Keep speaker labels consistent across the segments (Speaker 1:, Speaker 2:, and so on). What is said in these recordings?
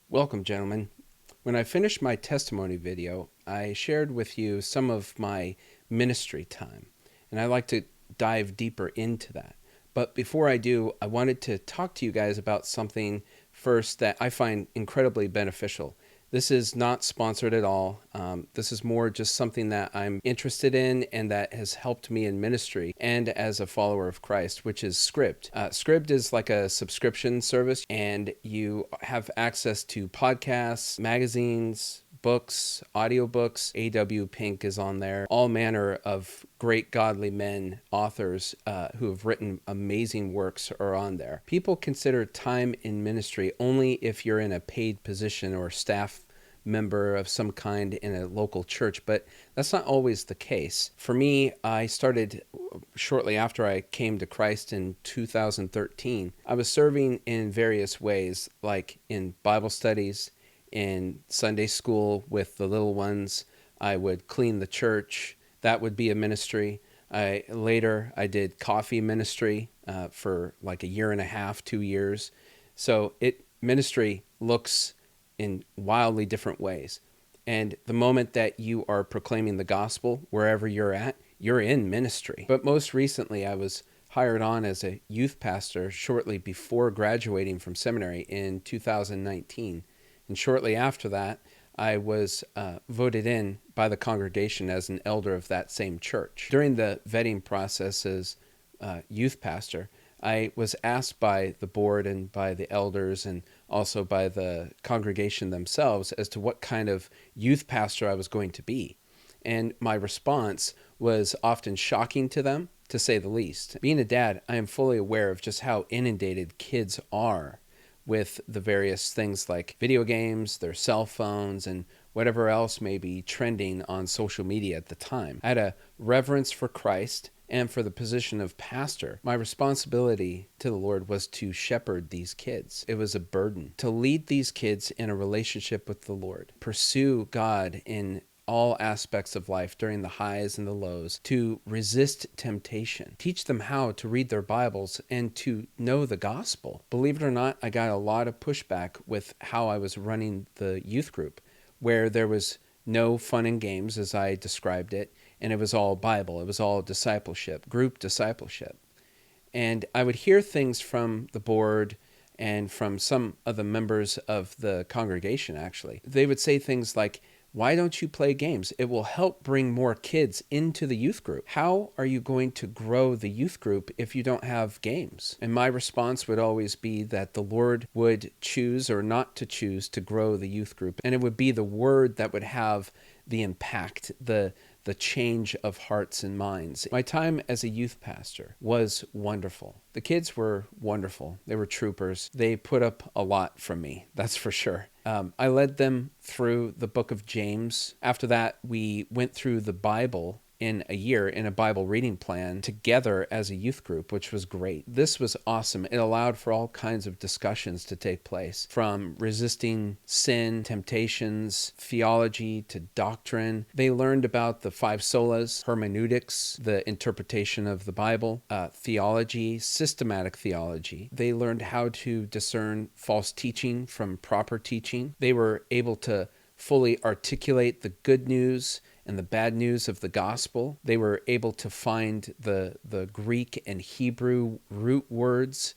Speaker 1: Welcome, gentlemen. When I finished my testimony video, I shared with you some of my ministry time, and I'd like to dive deeper into that. But before I do, I wanted to talk to you guys about something first that I find incredibly beneficial. This is not sponsored at all. This is more just something that I'm interested in and that has helped me in ministry and as a follower of Christ, which is Scribd. Scribd is like a subscription service, and you have access to podcasts, magazines, books, audiobooks. A.W. Pink is on there. All manner of great godly men, authors who have written amazing works are on there. People consider time in ministry only if you're in a paid position or staff member of some kind in a local church, but that's not always the case. For me, I started shortly after I came to Christ in 2013. I was serving in various ways, like in Bible studies, in Sunday school with the little ones. I would clean the church. That would be a ministry. Later, I did coffee ministry for like a year and a half, 2 years. So ministry looks in wildly different ways. And the moment that you are proclaiming the gospel, wherever you're at, you're in ministry. But most recently, I was hired on as a youth pastor shortly before graduating from seminary in 2019. And shortly after that, I was voted in by the congregation as an elder of that same church. During the vetting process as youth pastor, I was asked by the board and by the elders and also by the congregation themselves as to what kind of youth pastor I was going to be. And my response was often shocking to them, to say the least. Being a dad, I am fully aware of just how inundated kids are with the various things like video games, their cell phones, and whatever else may be trending on social media at the time. I had a reverence for Christ and for the position of pastor. My responsibility to the Lord was to shepherd these kids. It was a burden to lead these kids in a relationship with the Lord, pursue God in all aspects of life during the highs and the lows, to resist temptation, teach them how to read their Bibles and to know the gospel. Believe it or not, I got a lot of pushback with how I was running the youth group, where there was no fun and games as I described it, and it was all Bible. It was all discipleship, group discipleship. And I would hear things from the board and from some of the members of the congregation, actually. They would say things like, "Why don't you play games? It will help bring more kids into the youth group. How are you going to grow the youth group if you don't have games?" And my response would always be that the Lord would choose or not to choose to grow the youth group. And it would be the word that would have the impact, the change of hearts and minds. My time as a youth pastor was wonderful. The kids were wonderful. They were troopers. They put up a lot from me, that's for sure. I led them through the book of James. After that, we went through the Bible in a year in a Bible reading plan together as a youth group, which was great. This was awesome. It allowed for all kinds of discussions to take place, from resisting sin, temptations, theology to doctrine. They learned about the 5 solas, hermeneutics, the interpretation of the Bible, theology, systematic theology. They learned how to discern false teaching from proper teaching. They were able to fully articulate the good news and the bad news of the gospel. They were able to find the Greek and Hebrew root words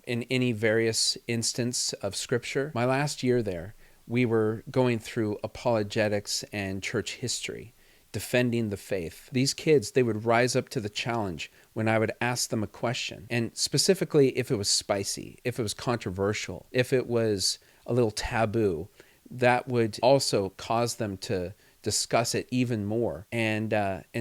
Speaker 1: in any various instance of Scripture. My last year there, we were going through apologetics and church history, defending the faith. These kids, they would rise up to the challenge when I would ask them a question, and specifically if it was spicy, if it was controversial, if it was a little taboo, that would also cause them to discuss it even more. And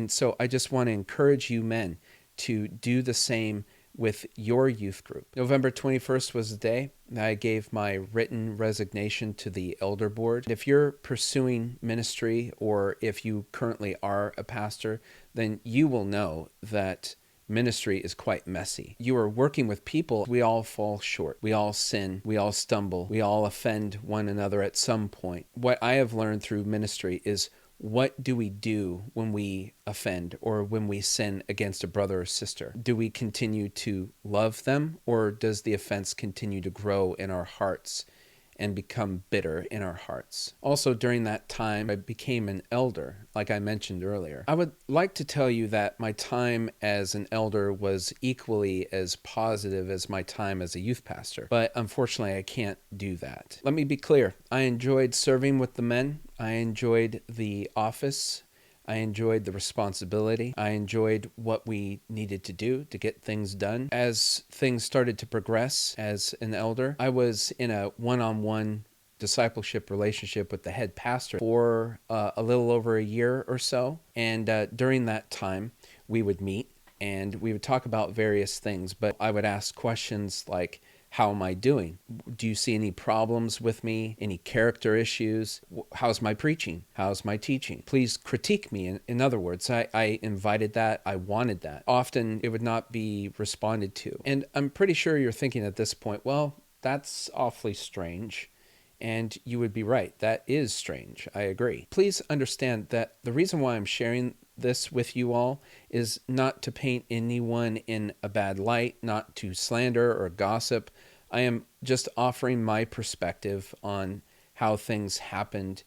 Speaker 1: so I just want to encourage you men to do the same with your youth group. November 21st was the day I gave my written resignation to the elder board. If you're pursuing ministry, or if you currently are a pastor, then you will know that ministry is quite messy. You are working with people. We all fall short. We all sin. We all stumble. We all offend one another at some point. What I have learned through ministry is, what do we do when we offend or when we sin against a brother or sister? Do we continue to love them, or does the offense continue to grow in our hearts? and become bitter in our hearts. Also, during that time, I became an elder, like I mentioned earlier. I would like to tell you that my time as an elder was equally as positive as my time as a youth pastor, but unfortunately, I can't do that. Let me be clear. I enjoyed serving with the men. I enjoyed the office. I enjoyed the responsibility. I enjoyed what we needed to do to get things done. As things started to progress as an elder, I was in a one-on-one discipleship relationship with the head pastor for a little over a year or so. And during that time, we would meet and we would talk about various things, but I would ask questions like, how am I doing? Do you see any problems with me? Any character issues? How's my preaching? How's my teaching? Please critique me. In other words, I invited that. I wanted that. Often it would not be responded to. And I'm pretty sure you're thinking at this point, well, that's awfully strange. And you would be right. That is strange. I agree. Please understand that the reason why I'm sharing this with you all is not to paint anyone in a bad light, not to slander or gossip. I am just offering my perspective on how things happened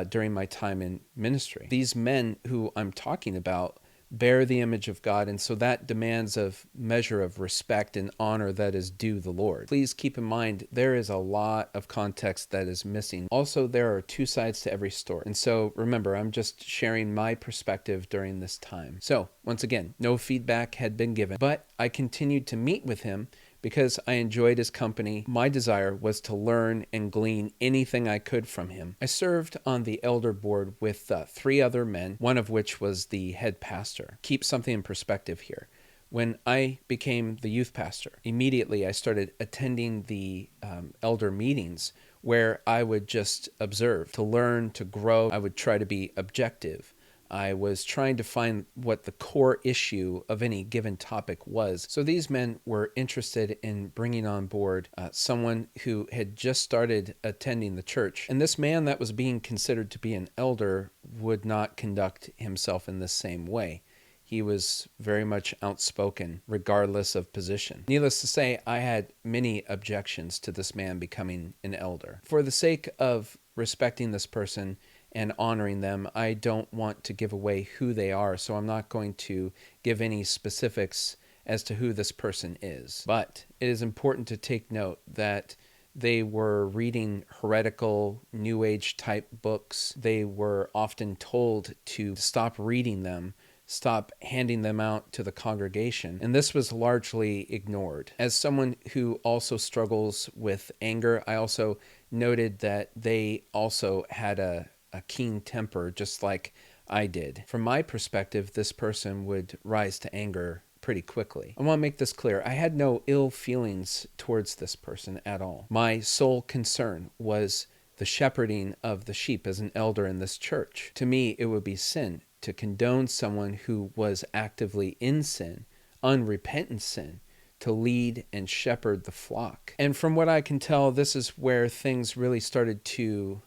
Speaker 1: during my time in ministry. These men who I'm talking about bear the image of God, and so that demands a measure of respect and honor that is due the Lord. Please keep in mind, there is a lot of context that is missing. Also, there are two sides to every story. And so remember, I'm just sharing my perspective during this time. So once again, no feedback had been given, but I continued to meet with him because I enjoyed his company. My desire was to learn and glean anything I could from him. I served on the elder board with 3 other men, one of which was the head pastor. Keep something in perspective here. When I became the youth pastor, immediately I started attending the elder meetings where I would just observe, to learn, to grow. I would try to be objective. I was trying to find what the core issue of any given topic was. So these men were interested in bringing on board someone who had just started attending the church. And this man that was being considered to be an elder would not conduct himself in the same way. He was very much outspoken, regardless of position. Needless to say, I had many objections to this man becoming an elder. For the sake of respecting this person and honoring them, I don't want to give away who they are, so I'm not going to give any specifics as to who this person is. But it is important to take note that they were reading heretical, New Age type books. They were often told to stop reading them, stop handing them out to the congregation, and this was largely ignored. As someone who also struggles with anger, I also noted that they also had a keen temper, just like I did. From my perspective, this person would rise to anger pretty quickly. I want to make this clear. I had no ill feelings towards this person at all. My sole concern was the shepherding of the sheep as an elder in this church. To me, it would be sin to condone someone who was actively in sin, unrepentant sin, to lead and shepherd the flock. And from what I can tell, this is where things really started to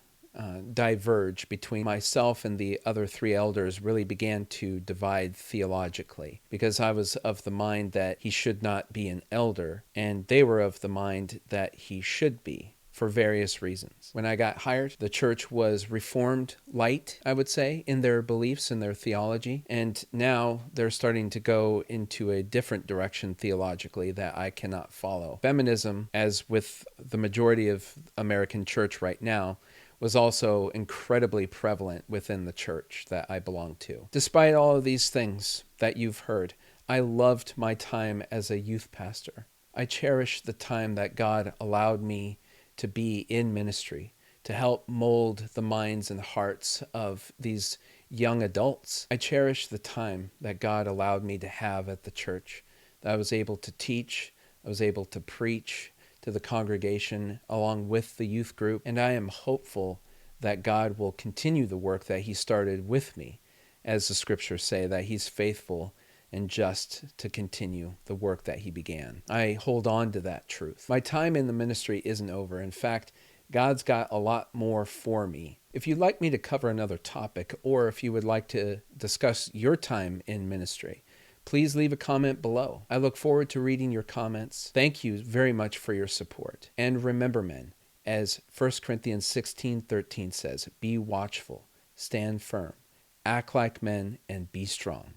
Speaker 1: diverge between myself and the other 3 elders, really began to divide theologically, because I was of the mind that he should not be an elder, and they were of the mind that he should be, for various reasons. When I got hired, the church was reformed light, I would say, in their beliefs and their theology, and now they're starting to go into a different direction theologically that I cannot follow. Feminism, as with the majority of American church right now, was also incredibly prevalent within the church that I belonged to. Despite all of these things that you've heard, I loved my time as a youth pastor. I cherish the time that God allowed me to be in ministry, to help mold the minds and hearts of these young adults. I cherish the time that God allowed me to have at the church, that I was able to teach, I was able to preach to the congregation along with the youth group, and I am hopeful that God will continue the work that he started with me, as the scriptures say, that he's faithful and just to continue the work that he began. I hold on to that truth. My time in the ministry isn't over. In fact, God's got a lot more for me. If you'd like me to cover another topic, or if you would like to discuss your time in ministry, please leave a comment below. I look forward to reading your comments. Thank you very much for your support. And remember, men, As 1 Corinthians 16:13 says, be watchful, stand firm, act like men, and be strong.